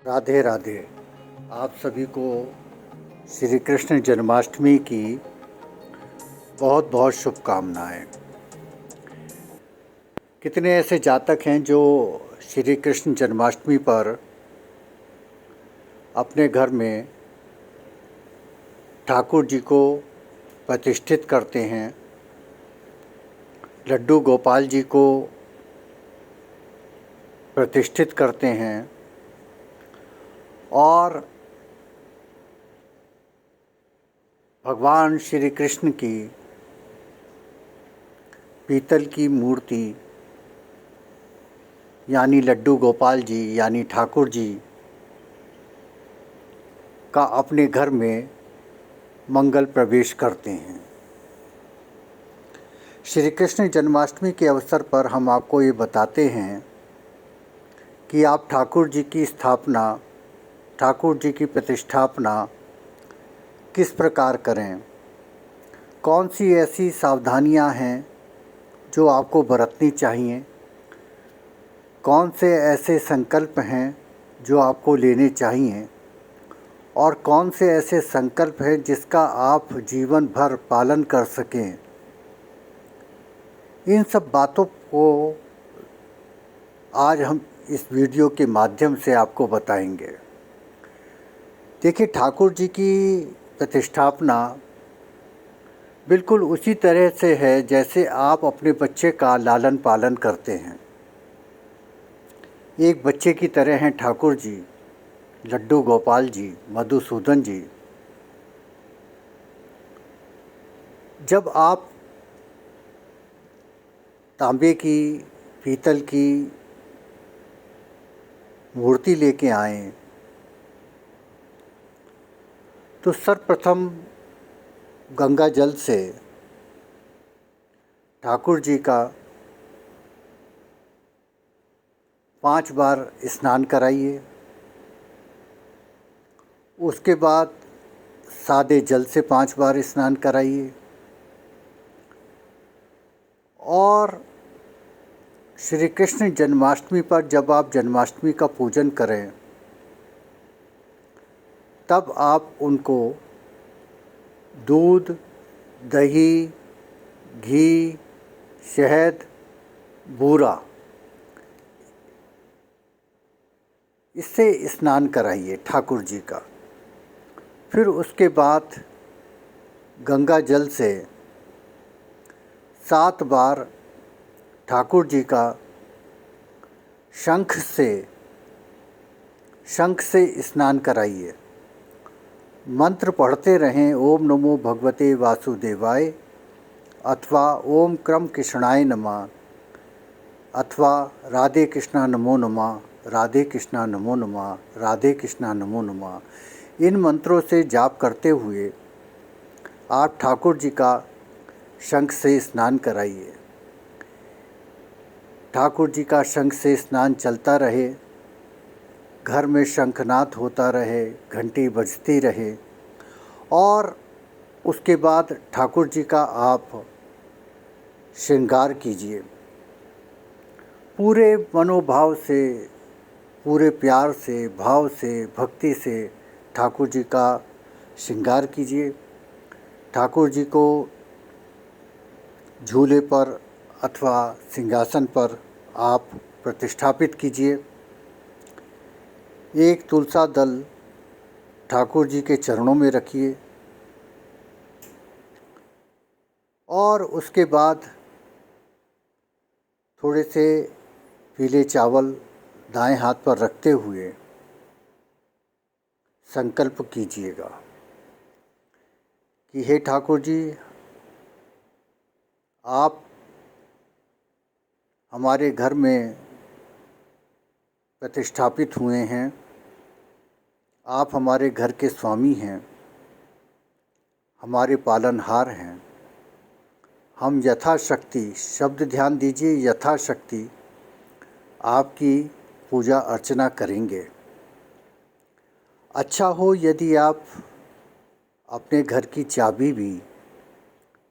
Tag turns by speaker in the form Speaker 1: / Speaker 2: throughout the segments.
Speaker 1: राधे राधे। आप सभी को श्री कृष्ण जन्माष्टमी की बहुत बहुत शुभकामनाएं। कितने ऐसे जातक हैं जो श्री कृष्ण जन्माष्टमी पर अपने घर में ठाकुर जी को प्रतिष्ठित करते हैं, लड्डू गोपाल जी को प्रतिष्ठित करते हैं और भगवान श्री कृष्ण की पीतल की मूर्ति यानी लड्डू गोपाल जी यानी ठाकुर जी का अपने घर में मंगल प्रवेश करते हैं। श्री कृष्ण जन्माष्टमी के अवसर पर हम आपको ये बताते हैं कि आप ठाकुर जी की स्थापना, ठाकुर जी की प्रतिष्ठापना किस प्रकार करें, कौन सी ऐसी सावधानियां हैं जो आपको बरतनी चाहिए, कौन से ऐसे संकल्प हैं जो आपको लेने चाहिए और कौन से ऐसे संकल्प हैं जिसका आप जीवन भर पालन कर सकें। इन सब बातों को आज हम इस वीडियो के माध्यम से आपको बताएंगे। देखिए, ठाकुर जी की प्रतिष्ठापना बिल्कुल उसी तरह से है जैसे आप अपने बच्चे का लालन पालन करते हैं। एक बच्चे की तरह हैं ठाकुर जी, लड्डू गोपाल जी, मधुसूदन जी। जब आप तांबे की, पीतल की मूर्ति लेके आएं तो सर्वप्रथम गंगा जल से ठाकुर जी का 5 बार स्नान कराइए। उसके बाद सादे जल से 5 बार स्नान कराइए और श्री कृष्ण जन्माष्टमी पर जब आप जन्माष्टमी का पूजन करें तब आप उनको दूध, दही, घी, शहद, बूरा इससे स्नान कराइए ठाकुर जी का। फिर उसके बाद गंगा जल से 7 बार ठाकुर जी का शंख से स्नान कराइए। मंत्र पढ़ते रहें, ओम नमो भगवते वासुदेवाय अथवा ओम क्रम कृष्णाय नमः अथवा राधे कृष्णा नमो नमः, राधे कृष्णा नमो नमः, राधे कृष्णा नमो नमः। इन मंत्रों से जाप करते हुए आप ठाकुर जी का शंख से स्नान कराइए। ठाकुर जी का शंख से स्नान चलता रहे, घर में शंखनाद होता रहे, घंटी बजती रहे और उसके बाद ठाकुर जी का आप श्रृंगार कीजिए। पूरे मनोभाव से, पूरे प्यार से, भाव से, भक्ति से ठाकुर जी का श्रृंगार कीजिए। ठाकुर जी को झूले पर अथवा सिंहासन पर आप प्रतिष्ठापित कीजिए। एक तुलसा दल ठाकुर जी के चरणों में रखिए और उसके बाद थोड़े से पीले चावल दाएं हाथ पर रखते हुए संकल्प कीजिएगा कि हे ठाकुर जी, आप हमारे घर में प्रतिष्ठापित हुए हैं, आप हमारे घर के स्वामी हैं, हमारे पालनहार हैं। हम यथाशक्ति, शब्द ध्यान दीजिए, यथाशक्ति आपकी पूजा अर्चना करेंगे। अच्छा हो यदि आप अपने घर की चाबी भी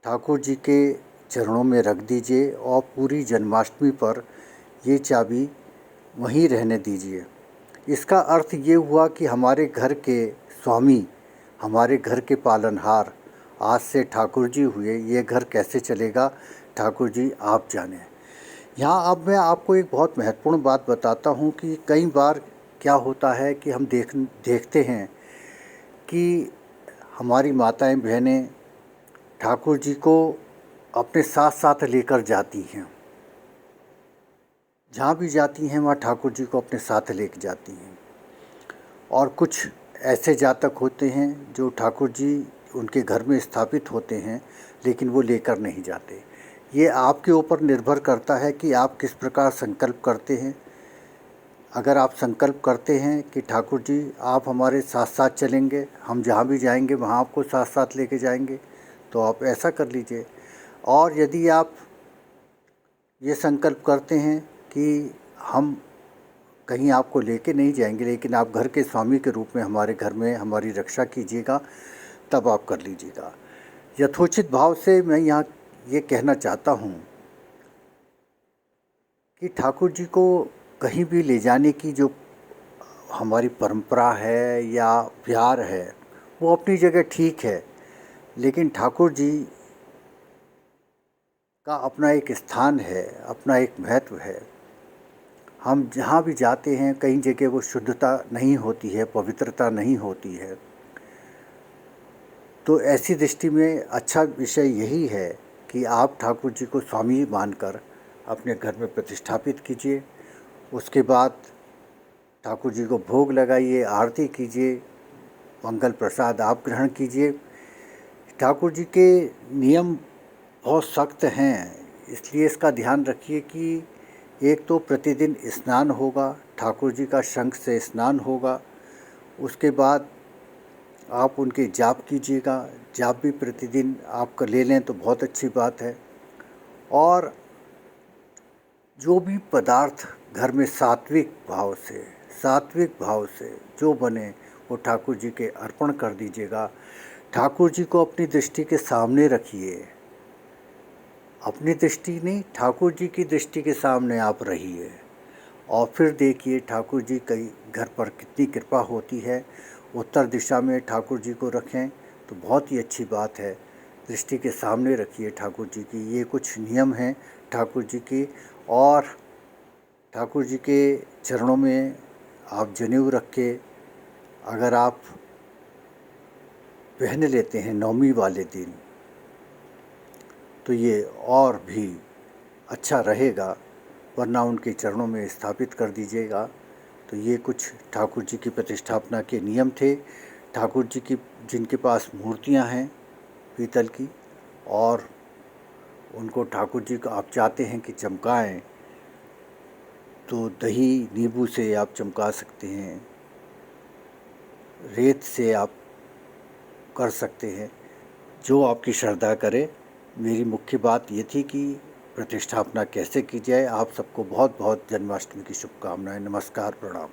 Speaker 1: ठाकुर जी के चरणों में रख दीजिए और पूरी जन्माष्टमी पर ये चाबी वहीं रहने दीजिए। इसका अर्थ ये हुआ कि हमारे घर के स्वामी, हमारे घर के पालनहार आज से ठाकुर जी हुए। ये घर कैसे चलेगा ठाकुर जी आप जाने। यहाँ अब मैं आपको एक बहुत महत्वपूर्ण बात बताता हूँ कि कई बार क्या होता है कि हम देखते हैं कि हमारी माताएं बहनें ठाकुर जी को अपने साथ साथ लेकर जाती हैं। जहाँ भी जाती हैं वहाँ ठाकुर जी को अपने साथ लेकर जाती हैं। और कुछ ऐसे जातक होते हैं जो ठाकुर जी उनके घर में स्थापित होते हैं लेकिन वो लेकर नहीं जाते। ये आपके ऊपर निर्भर करता है कि आप किस प्रकार संकल्प करते हैं। अगर आप संकल्प करते हैं कि ठाकुर जी आप हमारे साथ साथ चलेंगे, हम जहाँ भी जाएंगे वहाँ आपको साथ साथ लेके जाएंगे, तो आप ऐसा कर लीजिए। और यदि आप ये संकल्प करते हैं कि हम कहीं आपको लेके नहीं जाएंगे लेकिन आप घर के स्वामी के रूप में हमारे घर में हमारी रक्षा कीजिएगा, तब आप कर लीजिएगा। यथोचित भाव से मैं यहाँ ये कहना चाहता हूँ कि ठाकुर जी को कहीं भी ले जाने की जो हमारी परंपरा है या प्यार है वो अपनी जगह ठीक है, लेकिन ठाकुर जी का अपना एक स्थान है, अपना एक महत्व है। हम जहाँ भी जाते हैं कई जगह वो शुद्धता नहीं होती है, पवित्रता नहीं होती है। तो ऐसी दृष्टि में अच्छा विषय यही है कि आप ठाकुर जी को स्वामी मानकर अपने घर में प्रतिष्ठापित कीजिए। उसके बाद ठाकुर जी को भोग लगाइए, आरती कीजिए, मंगल प्रसाद आप ग्रहण कीजिए। ठाकुर जी के नियम बहुत सख्त हैं, इसलिए इसका ध्यान रखिए कि एक तो प्रतिदिन स्नान होगा, ठाकुर जी का शंख से स्नान होगा। उसके बाद आप उनके जाप कीजिएगा, जाप भी प्रतिदिन आप कर ले लें तो बहुत अच्छी बात है। और जो भी पदार्थ घर में सात्विक भाव से जो बने वो ठाकुर जी के अर्पण कर दीजिएगा। ठाकुर जी को अपनी दृष्टि के सामने रखिए, अपनी दृष्टि नहीं, ठाकुर जी की दृष्टि के सामने आप रहिए और फिर देखिए ठाकुर जी कई घर पर कितनी कृपा होती है। उत्तर दिशा में ठाकुर जी को रखें तो बहुत ही अच्छी बात है। दृष्टि के सामने रखिए ठाकुर जी की। ये कुछ नियम हैं ठाकुर जी की। और ठाकुर जी के चरणों में आप जनेऊ रख के अगर आप पहन लेते हैं नवमी वाले दिन तो ये और भी अच्छा रहेगा, वरना उनके चरणों में स्थापित कर दीजिएगा। तो ये कुछ ठाकुर जी की प्रतिष्ठापना के नियम थे। ठाकुर जी की जिनके पास मूर्तियां हैं पीतल की और उनको ठाकुर जी को आप चाहते हैं कि चमकाएं तो दही नींबू से आप चमका सकते हैं, रेत से आप कर सकते हैं, जो आपकी श्रद्धा करे। मेरी मुख्य बात ये थी कि प्रतिष्ठापना कैसे की जाए। आप सबको बहुत बहुत जन्माष्टमी की शुभकामनाएं। नमस्कार, प्रणाम।